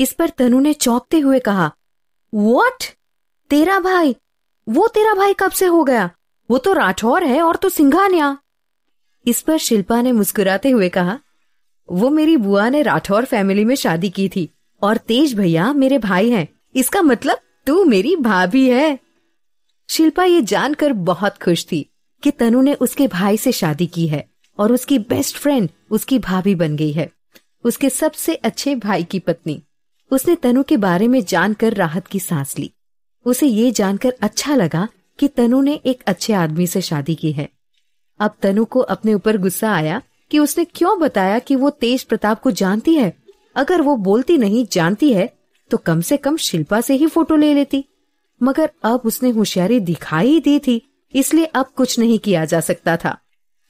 इस पर तनु ने चौंकते हुए कहा, व्हाट? तेरा भाई? वो तेरा भाई कब से हो गया? वो तो राठौर है और तो सिंघानिया। इस पर शिल्पा ने मुस्कुराते हुए कहा, वो मेरी बुआ ने राठौर फैमिली में शादी की थी और तेज भैया मेरे भाई हैं। इसका मतलब तू मेरी भाभी है। शिल्पा ये जानकर बहुत खुश थी कि तनु ने उसके भाई से शादी की है और उसकी बेस्ट फ्रेंड उसकी भाभी बन गई है, उसके सबसे अच्छे भाई की पत्नी। उसने तनु के बारे में जानकर राहत की सांस ली। उसे ये जानकर अच्छा लगा कि तनु ने एक अच्छे आदमी से शादी की है। अब तनु को अपने ऊपर गुस्सा आया कि उसने क्यों बताया कि वो तेज प्रताप को जानती है। अगर वो बोलती नहीं जानती है तो कम से कम शिल्पा से ही फोटो ले लेती, मगर अब उसने होशियारी दिखाई दी थी, इसलिए अब कुछ नहीं किया जा सकता था।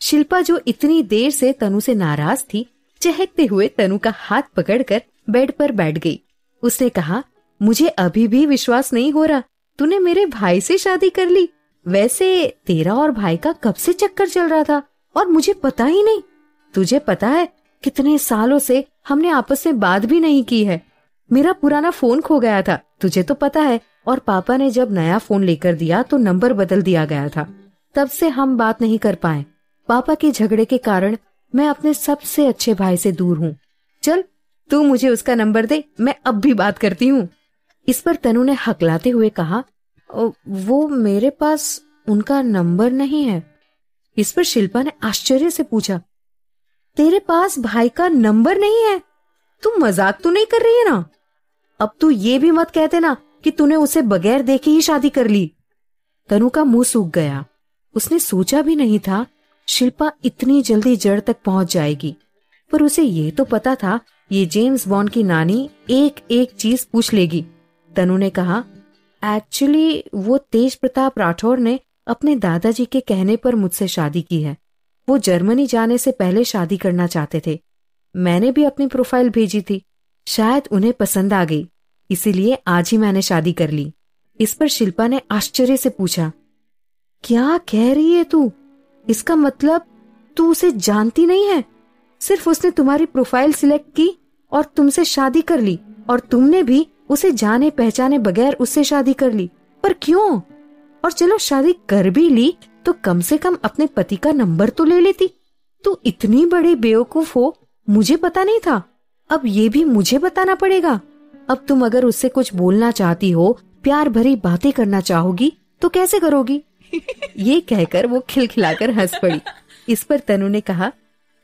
शिल्पा जो इतनी देर से तनु से नाराज थी, चहकते हुए तनु का हाथ पकड़कर बेड पर बैठ गई। उसने कहा, मुझे अभी भी विश्वास नहीं हो रहा, तूने मेरे भाई से शादी कर ली। वैसे तेरा और भाई का कब से चक्कर चल रहा था और मुझे पता ही नहीं। तुझे पता है कितने सालों से हमने आपस में बात भी नहीं की है। मेरा पुराना फोन खो गया था, तुझे तो पता है, और पापा ने जब नया फोन लेकर दिया तो नंबर बदल दिया गया था। तब से हम बात नहीं कर पाए। पापा के झगड़े के कारण मैं अपने सबसे अच्छे भाई से दूर हूँ। चल तू मुझे उसका नंबर दे, मैं अब भी बात करती हूँ। इस पर तनु ने हकलाते हुए कहा, वो मेरे पास उनका नंबर नहीं है। इस पर शिल्पा ने आश्चर्य से पूछा, तेरे पास भाई का नंबर नहीं है? तू मजाक तो नहीं कर रही है ना? अब तू ये भी मत कहते ना कि तूने उसे बगैर देखे ही शादी कर ली। तनु का मुंह सूख गया। उसने सोचा भी नहीं था शिल्पा इतनी जल्दी जड़ तक पहुंच जाएगी, पर उसे ये तो पता था ये जेम्स बॉन्ड की नानी एक एक चीज पूछ लेगी। तनु ने कहा, एक्चुअली वो तेज प्रताप राठौर ने अपने दादाजी के कहने पर मुझसे शादी की है। वो जर्मनी जाने से पहले शादी करना चाहते थे। मैंने भी अपनी प्रोफाइल भेजी थी, शायद उन्हें पसंद आ गई, इसीलिए आज ही मैंने शादी कर ली। इस पर शिल्पा ने आश्चर्य से पूछा, क्या कह रही है तू? इसका मतलब तू उसे जानती नहीं है? सिर्फ उसने तुम्हारी प्रोफाइल सिलेक्ट की और तुमसे शादी कर ली, और तुमने भी उसे जाने पहचाने बगैर उससे शादी कर ली। पर क्यों? और चलो शादी कर भी ली तो कम से कम अपने पति का नंबर तो ले लेती। तू इतनी बड़ी बेवकूफ हो, मुझे पता नहीं था। अब ये भी मुझे बताना पड़ेगा। अब तुम अगर उससे कुछ बोलना चाहती हो, प्यार भरी बातें करना चाहोगी, तो कैसे करोगी? ये कहकर वो खिलखिलाकर हंस पड़ी। इस पर तनु ने कहा,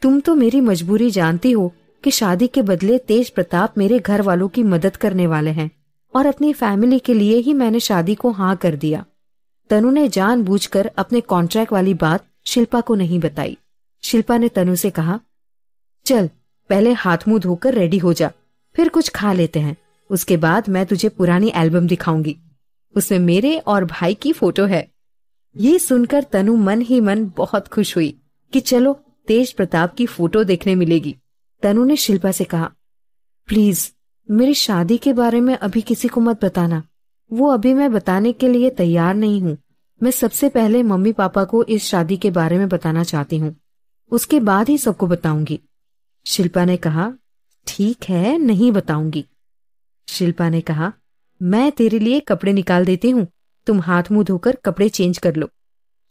तुम तो मेरी मजबूरी जानती हो कि शादी के बदले तेज प्रताप मेरे घर वालों की मदद करने वाले हैं, और अपनी फैमिली के लिए ही मैंने शादी को हाँ कर दिया। तनु ने जानबूझकर अपने कॉन्ट्रैक्ट वाली बात शिल्पा को नहीं बताई। शिल्पा ने तनु से कहा, चल पहले हाथ मुंह धोकर रेडी हो जा, फिर कुछ खा लेते हैं, उसके बाद मैं तुझे पुरानी एल्बम दिखाऊंगी। उसमें मेरे और भाई की फोटो है। ये सुनकर तनु मन ही मन बहुत खुश हुई कि चलो तेज प्रताप की फोटो देखने मिलेगी। तनु ने शिल्पा से कहा, प्लीज मेरी शादी के बारे में अभी किसी को मत बताना। वो अभी मैं बताने के लिए तैयार नहीं हूँ। मैं सबसे पहले मम्मी पापा को इस शादी के बारे में बताना चाहती हूँ, उसके बाद ही सबको बताऊंगी। शिल्पा ने कहा, ठीक है, नहीं बताऊंगी। शिल्पा ने कहा, मैं तेरे लिए कपड़े निकाल देती हूँ, तुम हाथ मुंह धोकर कपड़े चेंज कर लो।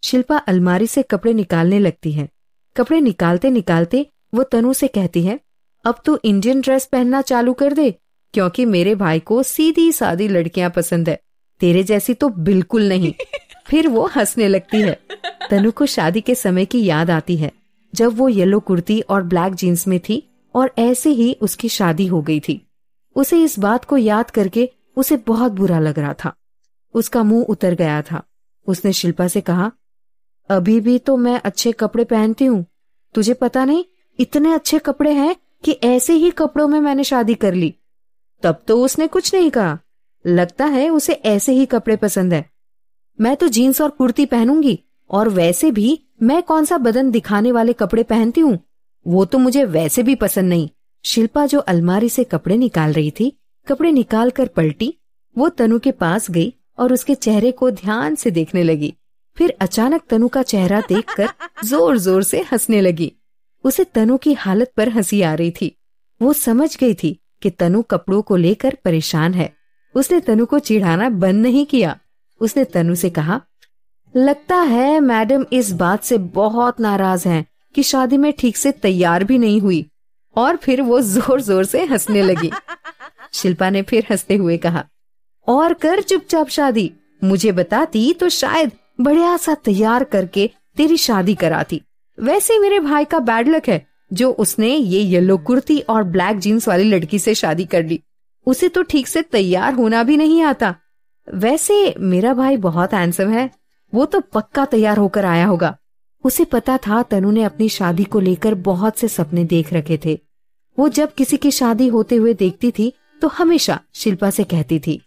शिल्पा अलमारी से कपड़े निकालने लगती है। कपड़े निकालते निकालते वो तनु से कहती है, अब तू इंडियन ड्रेस पहनना चालू कर दे, क्योंकि मेरे भाई को सीधी सादी लड़कियां पसंद है, तेरे जैसी तो बिल्कुल नहीं। फिर वो हंसने लगती है। तनु को शादी के समय की याद आती है, जब वो येलो कुर्ती और ब्लैक जीन्स में थी और ऐसे ही उसकी शादी हो गई थी। उसे इस बात को याद करके उसे बहुत बुरा लग रहा था। उसका मुंह उतर गया था। उसने शिल्पा से कहा, अभी भी तो मैं अच्छे कपड़े पहनती हूँ, तुझे पता नहीं इतने अच्छे कपड़े हैं कि ऐसे ही कपड़ों में मैंने शादी कर ली। तब तो उसने कुछ नहीं कहा, लगता है उसे ऐसे ही कपड़े पसंद है। मैं तो जीन्स और कुर्ती पहनूंगी, और वैसे भी मैं कौन सा बदन दिखाने वाले कपड़े पहनती हूँ, वो तो मुझे वैसे भी पसंद नहीं। शिल्पा जो अलमारी से कपड़े निकाल रही थी, कपड़े निकाल कर पलटी। वो तनु के पास गई और उसके चेहरे को ध्यान से देखने लगी। फिर अचानक तनु का चेहरा देखकर जोर जोर से हंसने लगी। उसे तनु की हालत पर हंसी आ रही थी। वो समझ गई थी कि तनु कपड़ों को लेकर परेशान है। उसने तनु को चिढ़ाना बंद नहीं किया। उसने तनु से कहा, लगता है मैडम इस बात से बहुत नाराज हैं कि शादी में ठीक से तैयार भी नहीं हुई। और फिर वो जोर जोर से हंसने लगी। शिल्पा ने फिर हंसते हुए कहा, और कर चुपचाप शादी, मुझे बताती तो शायद बढ़िया सा तैयार करके तेरी शादी कराती। वैसे मेरे भाई का बैड लक है जो उसने ये येलो कुर्ती और ब्लैक जीन्स वाली लड़की से शादी कर ली। उसे तो ठीक से तैयार होना भी नहीं आता। वैसे मेरा भाई बहुत हैंडसम है, वो तो पक्का तैयार होकर आया होगा। उसे पता था तनु ने अपनी शादी को लेकर बहुत से सपने देख रखे थे। वो जब किसी की शादी होते हुए देखती थी तो हमेशा शिल्पा से कहती थी,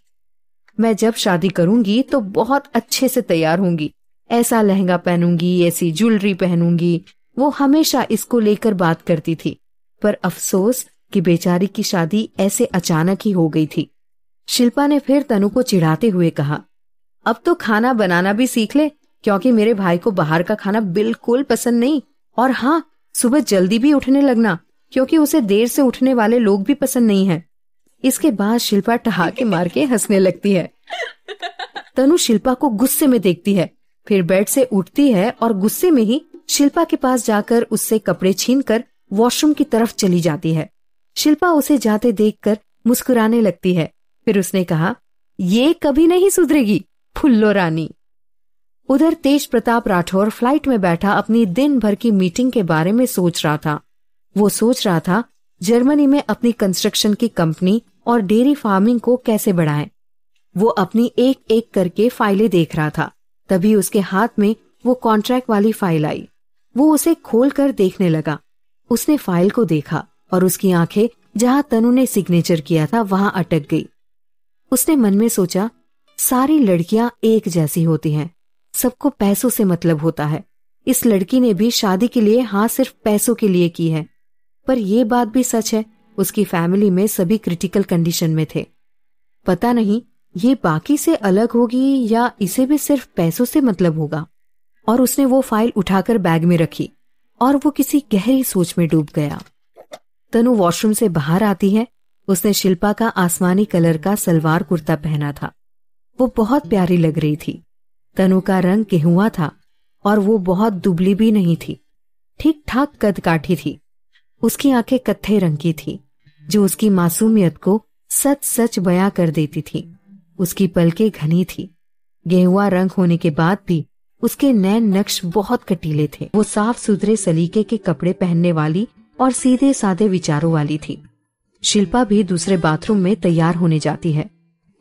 मैं जब शादी करूंगी तो बहुत अच्छे से तैयार होंगी, ऐसा लहंगा पहनूंगी, ऐसी ज्वेलरी पहनूंगी। वो हमेशा इसको लेकर बात करती थी। पर अफसोस कि बेचारी की शादी ऐसे अचानक ही हो गई थी। शिल्पा ने फिर तनु को चिढ़ाते हुए कहा, अब तो खाना बनाना भी सीख ले, क्योंकि मेरे भाई को बाहर का खाना बिल्कुल पसंद नहीं। और हाँ, सुबह जल्दी भी उठने लगना, क्योंकि उसे देर से उठने वाले लोग भी पसंद नहीं है। इसके बाद शिल्पा ठहाके मार के हंसने लगती है। तनु शिल्पा को गुस्से में देखती है, फिर बेड से उठती है और गुस्से में ही शिल्पा के पास जाकर उससे कपड़े छीनकर वॉशरूम की तरफ चली जाती है। शिल्पा उसे जाते देखकर मुस्कुराने लगती है। फिर उसने कहा, ये कभी नहीं सुधरेगी फुल्लो रानी। उधर तेज प्रताप राठौर फ्लाइट में बैठा अपनी दिन भर की मीटिंग के बारे में सोच रहा था। वो सोच रहा था जर्मनी में अपनी कंस्ट्रक्शन की कंपनी और डेयरी फार्मिंग को कैसे बढ़ाएं। वो अपनी एक एक करके फाइलें देख रहा था। तभी उसके हाथ में वो कॉन्ट्रैक्ट वाली फाइल आई। वो उसे खोलकर देखने लगा। उसने फाइल को देखा और उसकी आंखें जहां तनु ने सिग्नेचर किया था वहां अटक गई। उसने मन में सोचा, सारी लड़कियां एक जैसी होती हैं, सबको पैसों से मतलब होता है। इस लड़की ने भी शादी के लिए हाँ सिर्फ पैसों के लिए की है। पर यह बात भी सच है, उसकी फैमिली में सभी क्रिटिकल कंडीशन में थे। पता नहीं ये बाकी से अलग होगी या इसे भी सिर्फ पैसों से मतलब होगा। और उसने वो फाइल उठाकर बैग में रखी और वो किसी गहरी सोच में डूब गया। तनु वॉशरूम से बाहर आती है। उसने शिल्पा का आसमानी कलर का सलवार कुर्ता पहना था। वो बहुत प्यारी लग रही थी। तनु का रंग गेहुआ था और वो बहुत दुबली भी नहीं थी, ठीक ठाक कद काठी थी। उसकी आंखें कत्थे रंग की थी, जो उसकी मासूमियत को सच सच बयां कर देती थी। उसकी पलकें घनी थी। गेहुआ रंग होने के बाद भी उसके नैन नक्श बहुत कटीले थे। वो साफ सुथरे सलीके के कपड़े पहनने वाली और सीधे साधे विचारों वाली थी। शिल्पा भी दूसरे बाथरूम में तैयार होने जाती है।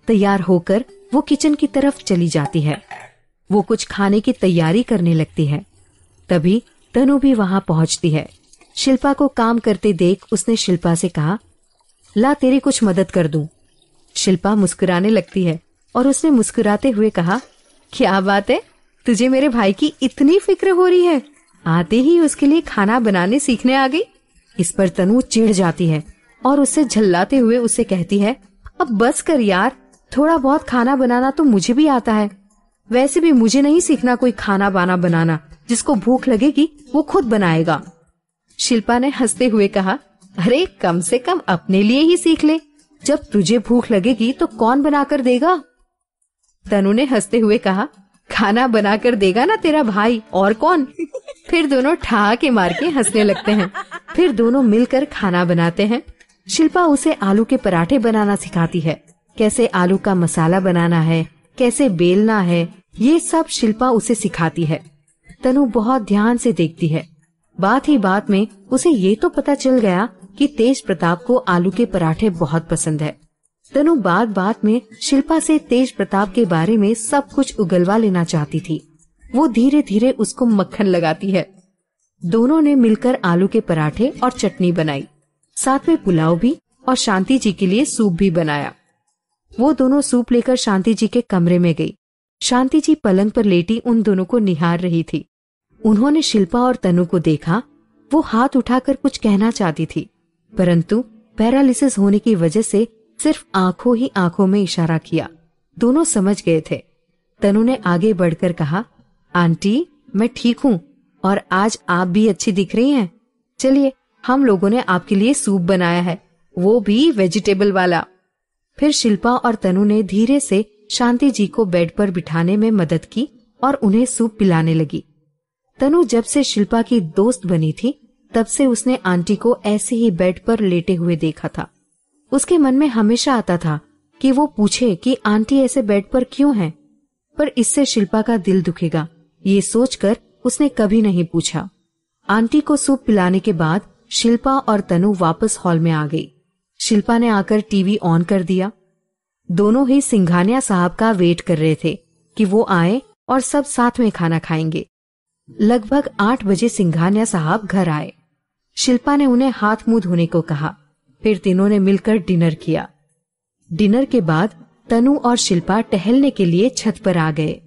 तैयार होकर वो किचन की तरफ चली जाती है। वो कुछ खाने की तैयारी करने लगती है। तभी तनु भी वहां पहुंचती है। शिल्पा को काम करते देख उसने शिल्पा से कहा, ला तेरी कुछ मदद कर दूं। शिल्पा मुस्कुराने लगती है और उसने मुस्कुराते हुए कहा, क्या बात है, तुझे मेरे भाई की इतनी फिक्र हो रही है, आते ही उसके लिए खाना बनाने सीखने आ गई। इस पर तनु चिढ़ जाती है और उससे झल्लाते हुए उससे कहती है, अब बस कर यार, थोड़ा बहुत खाना बनाना तो मुझे भी आता है। वैसे भी मुझे नहीं सीखना कोई खाना बाना बनाना, जिसको भूख लगेगी वो खुद बनाएगा। शिल्पा ने हंसते हुए कहा, अरे कम से कम अपने लिए ही सीख ले, जब तुझे भूख लगेगी तो कौन बनाकर देगा। तनु ने हंसते हुए कहा, खाना बनाकर देगा ना तेरा भाई, और कौन। फिर दोनों ठहाके मार के हंसने लगते हैं। फिर दोनों मिलकर खाना बनाते हैं। शिल्पा उसे आलू के पराठे बनाना सिखाती है, कैसे आलू का मसाला बनाना है, कैसे बेलना है, ये सब शिल्पा उसे सिखाती है। तनु बहुत ध्यान से देखती है। बात ही बात में उसे ये तो पता चल गया कि तेज प्रताप को आलू के पराठे बहुत पसंद है। तनु बात बात में शिल्पा से तेज प्रताप के बारे में सब कुछ उगलवा लेना चाहती थी। वो धीरे धीरे उसको मक्खन लगाती है। दोनों ने मिलकर आलू के पराठे और चटनी बनाई, साथ में पुलाव भी और शांति जी के लिए सूप भी बनाया। वो दोनों सूप लेकर शांति जी के कमरे में गई। शांति जी पलंग पर लेटी उन दोनों को निहार रही थी। उन्होंने शिल्पा और तनु को देखा। वो हाथ उठाकर कुछ कहना चाहती थी, परंतु पैरालिसिस होने की वजह से सिर्फ आंखों ही आंखों में इशारा किया। दोनों समझ गए थे। तनु ने आगे बढ़कर कहा, आंटी मैं ठीक हूँ और आज आप भी अच्छी दिख रही हैं। चलिए हम लोगों ने आपके लिए सूप बनाया है, वो भी वेजिटेबल वाला। फिर शिल्पा और तनु ने धीरे से शांति जी को बेड पर बिठाने में मदद की और उन्हें सूप पिलाने लगी। तनु जब से शिल्पा की दोस्त बनी थी तब से उसने आंटी को ऐसे ही बेड पर लेटे हुए देखा था। उसके मन में हमेशा आता था कि वो पूछे कि आंटी ऐसे बेड पर क्यों हैं, पर इससे शिल्पा का दिल दुखेगा, ये सोचकर उसने कभी नहीं पूछा। आंटी को सूप पिलाने के बाद शिल्पा और तनु वापस हॉल में आ गई। शिल्पा ने आकर टीवी ऑन कर दिया। दोनों ही सिंघानिया साहब का वेट कर रहे थे कि वो आए और सब साथ में खाना खाएंगे। लगभग 8 बजे सिंघानिया साहब घर आए। शिल्पा ने उन्हें हाथ मुंह धोने को कहा। फिर तीनों ने मिलकर डिनर किया। डिनर के बाद तनु और शिल्पा टहलने के लिए छत पर आ गए।